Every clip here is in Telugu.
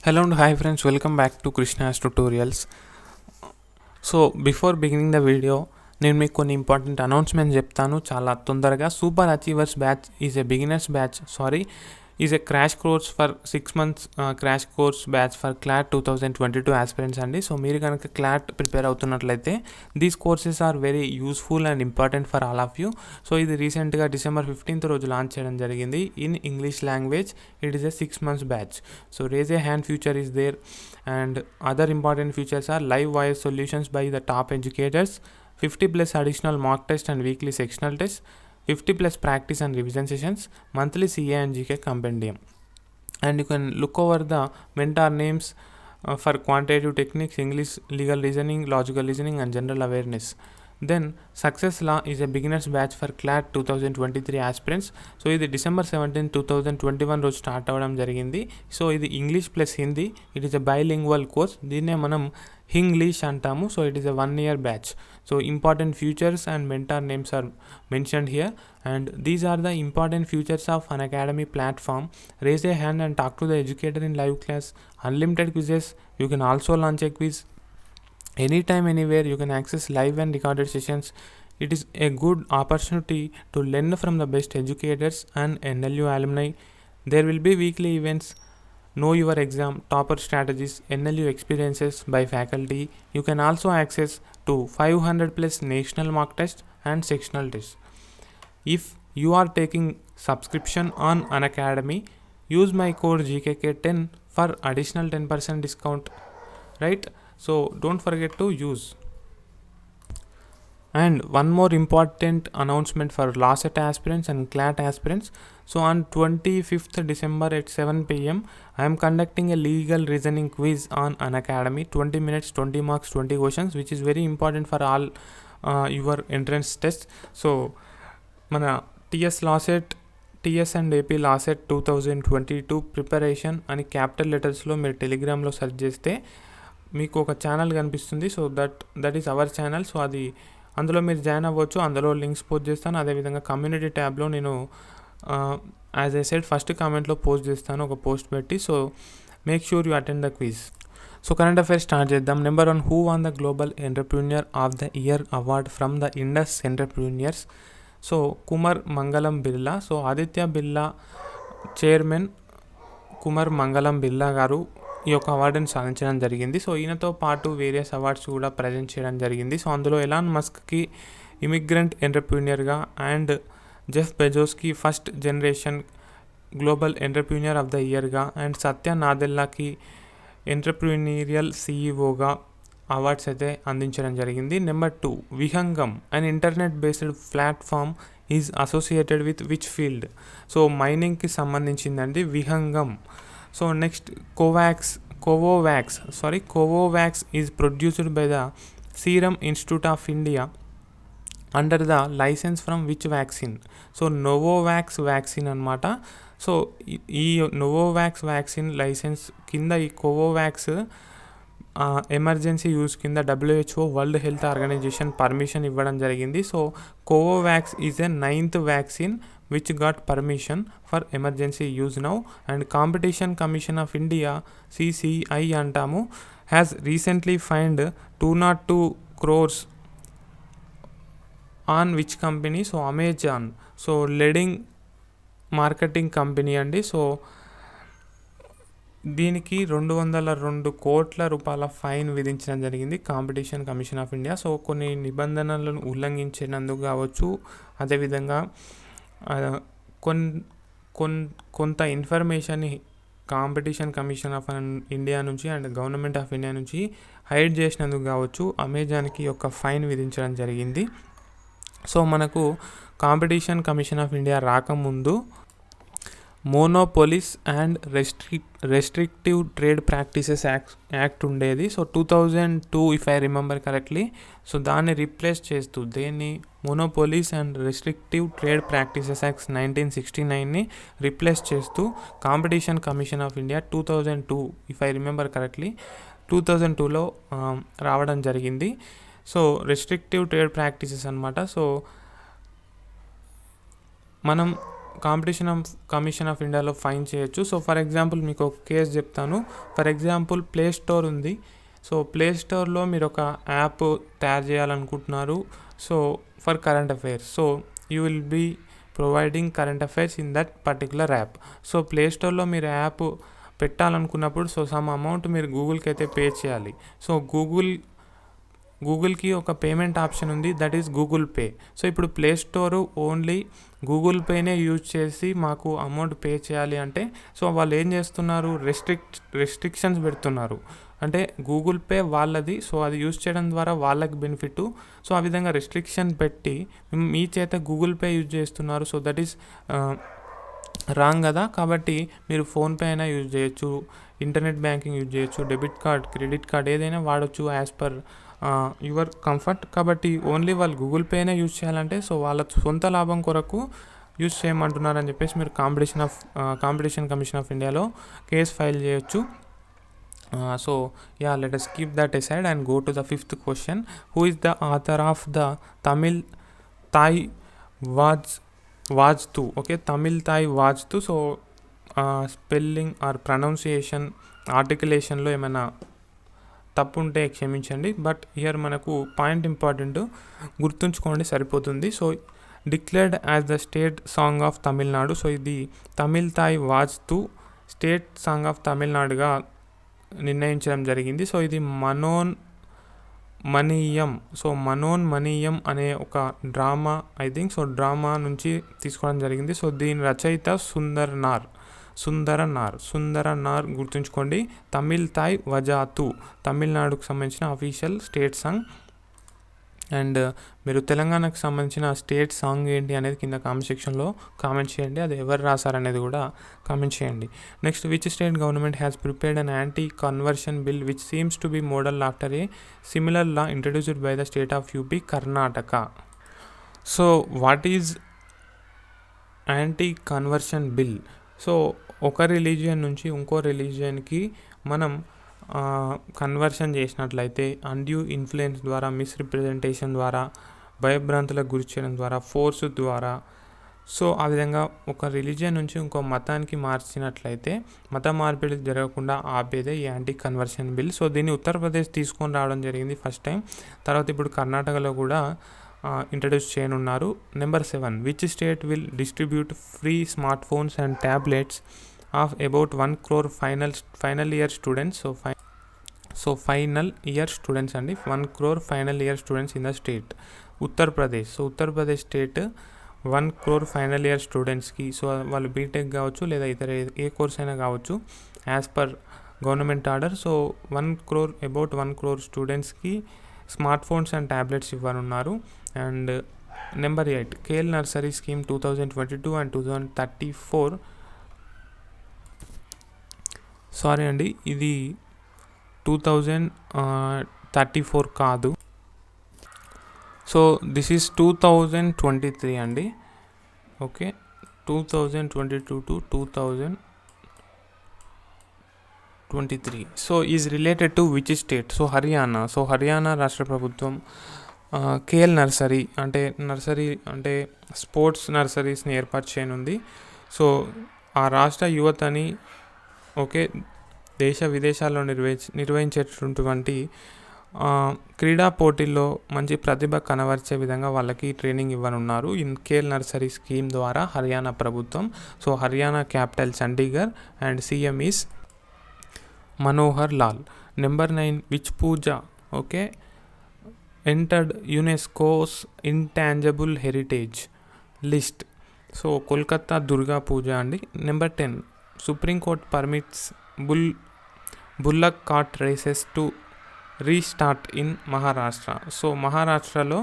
Hello and hi friends, welcome back to KRISHNA'S tutorials. So before beginning the video, నేను మీకు కొన్ని ఇంపార్టెంట్ అనౌన్స్మెంట్స్ చెప్తాను చాలా తొందరగా. Super achievers batch is a beginners batch is a crash course for 6 months crash course batch for CLAT 2022 aspirants అండి. సో మీరు కనుక క్లాట్ ప్రిపేర్ అవుతున్నట్లయితే these courses are very useful and important for all of you. So ఇది రీసెంట్గా December 15th రోజు లాంచ్ చేయడం జరిగింది in English language. It is a 6 months batch. So raise a hand future is there and other important features are live voice solutions by the top educators, 50+ additional mock test and weekly sectional tests, 50+ practice and revision sessions, monthly CA and GK compendium. And you can look over the mentor names for quantitative techniques, English, legal reasoning, logical reasoning and general awareness. Then Success Law is a beginners batch for CLAT 2023 aspirants. So ఇది December 17, 2021 రోజు స్టార్ట్ అవ్వడం జరిగింది. సో ఇది English plus Hindi. It is a bilingual course. దీన్నే మనం హింగ్లీష్ అంటాము. So it is a 1 year batch. So important futures and mentor names are mentioned here and these are the important features of Unacademy platform. Raise a hand and talk to the educator in live class. Unlimited quizzes. You can also launch a quiz anytime, anywhere. You can access live and recorded sessions. It is a good opportunity to learn from the best educators and NLU alumni. There will be weekly events, know your exam, topper strategies, NLU experiences by faculty. You can also access to 500+ national mock tests and sectional tests. If you are taking subscription on Unacademy, use my code GKK10 for additional 10% discount, right? So don't forget to use. And one more important announcement for LAWCET aspirants and CLAT aspirants. So on 25th December at 7 p.m. I am conducting a legal reasoning quiz on Unacademy. 20 minutes, 20 marks, 20 questions, which is very important for all your entrance tests. So మన TS&AP LAWCET 2022 ప్రిపరేషన్ అని క్యాపిటల్ లెటర్స్లో మీరు టెలిగ్రామ్లో సెర్చ్ చేస్తే మీకు ఒక ఛానల్ కనిపిస్తుంది. So that is our channel. So అది అందులో మీరు జాయిన్ అవ్వచ్చు. అందులో లింక్స్ పోస్ట్ చేస్తాను. అదేవిధంగా కమ్యూనిటీ ట్యాబ్లో నేను యాజ్ ఐ సెడ్ ఫస్ట్ కామెంట్లో పోస్ట్ చేస్తాను ఒక పోస్ట్ పెట్టి. So make sure you attend the quiz. So current affairs start చేద్దాం. Number 1, who won the global entrepreneur of the year award from the Indus entrepreneurs? So Kumar Mangalam Birla. So Aditya Birla chairman Kumar Mangalam Birla గారు ఈ యొక్క అవార్డుని సాధించడం జరిగింది. సో ఈయనతో పాటు వేరియస్ అవార్డ్స్ కూడా ప్రజెంట్ చేయడం జరిగింది. సో అందులో ఎలాన్ మస్క్కి ఇమిగ్రెంట్ ఎంటర్ప్రీనియర్గా అండ్ జెఫ్ బెజోస్కి first generation global entrepreneur of the ఇయర్గా అండ్ సత్య నాదెల్లాకి ఎంటర్ప్రీనియరియల్ సీఈఓగా అవార్డ్స్ అయితే అందించడం జరిగింది. Number 2, Vihangam and internet based platform is associated with which field? So మైనింగ్కి సంబంధించిందండి Vihangam. So next Covovax is produced by the Serum Institute of India under the licence from which vaccine? So Novavax vaccine అనమాట. సో ఈ నోవోవాక్స్ వ్యాక్సిన్ లైసెన్స్ కింద ఈ కోవోవాక్స్ ఎమర్జెన్సీ యూస్ కింద WHO world health organisation permission ఇవ్వడం జరిగింది. So Covovax is a 9th vaccine which got permission for emergency use now. And competition commission of India CCI అంటాము has recently fined 202 crores on which company? So Amazon. So leading marketing company అండి. సో దీనికి 202 కోట్ల రూపాయల ఫైన్ విధించడం జరిగింది competition commission of India. So కొన్ని నిబంధనలను ఉల్లంఘించినందుకు కావచ్చు, అదేవిధంగా కొంత ఇన్ఫర్మేషన్ని కాంపిటీషన్ కమిషన్ ఆఫ్ ఇండియా నుంచి అండ్ గవర్నమెంట్ ఆఫ్ ఇండియా నుంచి హైడ్ చేసినందుకు కావచ్చు అమెజాన్కి ఒక ఫైన్ విధించడం జరిగింది. సో మనకు కాంపిటీషన్ కమిషన్ ఆఫ్ ఇండియా రాకముందు monopolies and restrictive trade practices act ఉండేది. So 2002 if I remember correctly. So దాన్ని రీప్లేస్ చేస్తూ దేన్ని monopolies and restrictive trade practices act 1969ని రీప్లేస్ చేస్తూ competition commission of India 2002 if I remember correctly 2002లో రావడం జరిగింది. సో రెస్ట్రిక్టివ్ ట్రేడ్ ప్రాక్టీసెస్ అనమాట. సో మనం కమిషన్ ఆఫ్ ఇండియాలో ఫైన్ చేయొచ్చు. సో ఫర్ ఎగ్జాంపుల్ మీకు ఒక కేసు చెప్తాను. ఫర్ ఎగ్జాంపుల్ ప్లే స్టోర్ ఉంది. సో ప్లే స్టోర్లో మీరు ఒక యాప్ తయారు చేయాలనుకుంటున్నారు. So for current affairs, so you will be providing current affairs in that particular app. So play స్టోర్లో మీరు యాప్ పెట్టాలనుకున్నప్పుడు సో సమ్ అమౌంట్ మీరు గూగుల్కి అయితే పే చేయాలి. సో గూగుల్కి ఒక పేమెంట్ ఆప్షన్ ఉంది, that is Google pay. So ఇప్పుడు ప్లే స్టోరు ఓన్లీ గూగుల్ పేనే యూజ్ చేసి మాకు అమౌంట్ పే చేయాలి అంటే సో వాళ్ళు ఏం చేస్తున్నారు, రెస్ట్రిక్షన్స్ పెడుతున్నారు. అంటే గూగుల్ పే వాళ్ళది, సో అది యూజ్ చేయడం ద్వారా వాళ్ళకి బెనిఫిట్. సో ఆ విధంగా రెస్ట్రిక్షన్ పెట్టి మీ చేత గూగుల్ పే యూజ్ చేస్తున్నారు. సో దట్ ఈస్ రాంగ్ కదా. కాబట్టి మీరు ఫోన్పే అయినా యూజ్ చేయొచ్చు, ఇంటర్నెట్ బ్యాంకింగ్ యూజ్ చేయొచ్చు, డెబిట్ కార్డ్, క్రెడిట్ కార్డ్ ఏదైనా వాడచ్చు యాజ్ పర్ యువర్ కంఫర్ట్. కాబట్టి ఓన్లీ వాళ్ళు గూగుల్ పేనే యూజ్ చేయాలంటే సో వాళ్ళ సొంత లాభం కొరకు యూజ్ చేయమంటున్నారని చెప్పేసి మీరు కాంపిటీషన్ కమిషన్ ఆఫ్ ఇండియాలో కేసు ఫైల్ చేయొచ్చు. So yeah, let us keep that aside and go to the fifth question. Who is the author of the Tamil Thai Vajtu? Okay, Tamil Thai Vajtu. So spelling or pronunciation, articulationలో ఏమైనా తప్పు ఉంటే క్షమించండి. బట్ హియర్ మనకు పాయింట్ ఇంపార్టెంట్ గుర్తుంచుకోండి సరిపోతుంది. So declared as the state song of Tamil Nadu. So ఇది Tamil Thai Vazhthu state song of తమిళనాడుగా నిర్ణయించడం జరిగింది. సో ఇది మనోన్మనీయం అనే ఒక drama, I think so drama నుంచి తీసుకోవడం జరిగింది. సో దీని రచయిత సుందరనార్ గుర్తుంచుకోండి. తమిళ్ థాయ్ వజాతు తమిళనాడుకు సంబంధించిన అఫీషియల్ స్టేట్ సాంగ్. అండ్ మీరు తెలంగాణకు సంబంధించిన స్టేట్ సాంగ్ ఏంటి అనేది కింద కామెంట్ సెక్షన్లో కామెంట్ చేయండి. అది ఎవరు రాశారనేది కూడా కామెంట్ చేయండి. Next, which state government has prepared an anti conversion bill which seems to be model after A similar law introduced by the state of UP, Karnataka. So what is anti conversion bill? So ఒక రిలీజియన్ నుంచి ఇంకో రిలీజియన్కి మనం కన్వర్షన్ చేసినట్లయితే అన్డ్యూ ఇన్ఫ్లుయెన్స్ ద్వారా, మిస్రిప్రజెంటేషన్ ద్వారా, భయభ్రాంతులకు గురి చేయడం ద్వారా, ఫోర్స్ ద్వారా, సో ఆ విధంగా ఒక రిలీజియన్ నుంచి ఇంకో మతానికి మార్చినట్లయితే మత మార్పిడి జరగకుండా ఆపేదే ఈ యాంటీ కన్వర్షన్ బిల్. సో దీన్ని ఉత్తరప్రదేశ్ తీసుకొని రావడం జరిగింది ఫస్ట్ టైం. తర్వాత ఇప్పుడు కర్ణాటకలో కూడా ఇంట్రడ్యూస్ చేయనున్నారు. Number 7, which state will distribute free smart phones and tablets of about 1 crore final year students. So final year students అండి, 1 crore final year students in the state Uttar Pradesh. So Uttar Pradesh state 1 crore final year స్టూడెంట్స్కి, సో వాళ్ళు బీటెక్ కావచ్చు లేదా ఇతర ఏ కోర్స్ అయినా కావచ్చు, as per government order. So 1 crore about 1 crore స్టూడెంట్స్కి స్మార్ట్ ఫోన్స్ అండ్ ట్యాబ్లెట్స్ ఇవ్వనున్నారు. And number 8, KL nursery scheme 2022 and 2034. Sorry అండి, ఇది 2034 కాదు. సో దిస్ ఈజ్ 2023 అండి. Okay, 2022 to 2023. So is related to which state? So Haryana. So Haryana రాష్ట్ర ప్రభుత్వం కేఎల్ నర్సరీ అంటే స్పోర్ట్స్ నర్సరీస్ని ఏర్పాటు చేయనుంది. సో ఆ రాష్ట్ర యువతని దేశ విదేశాల్లో నిర్వహించేటటువంటి క్రీడా పోటీల్లో మంచి ప్రతిభ కనబరిచే విధంగా వాళ్ళకి ట్రైనింగ్ ఇవ్వనున్నారు ఇన్ కేఎల్ నర్సరీ స్కీమ్ ద్వారా హర్యానా ప్రభుత్వం. So Haryana capital Chandigarh and CM is Manohar Lal. Number 9, which puja entered UNESCO's intangible heritage list? So Kolkata Durga Puja అండి. Number 10, supreme court permits bullock cart races to restart in Maharashtra. So మహారాష్ట్రలో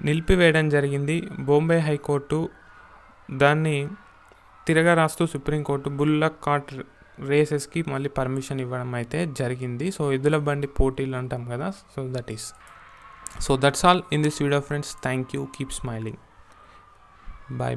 నిలిపివేయడం జరిగింది. బాంబే హైకోర్టు దాన్ని తిరగరాస్తూ సుప్రీంకోర్టు బుల్లక్ కార్ట్ రేసెస్కి మళ్ళీ పర్మిషన్ ఇవ్వడం అయితే జరిగింది. సో ఎద్దుల బండి పోటీలు అంటాం కదా. So that's all in this video friends. Thank you. Keep smiling. Bye.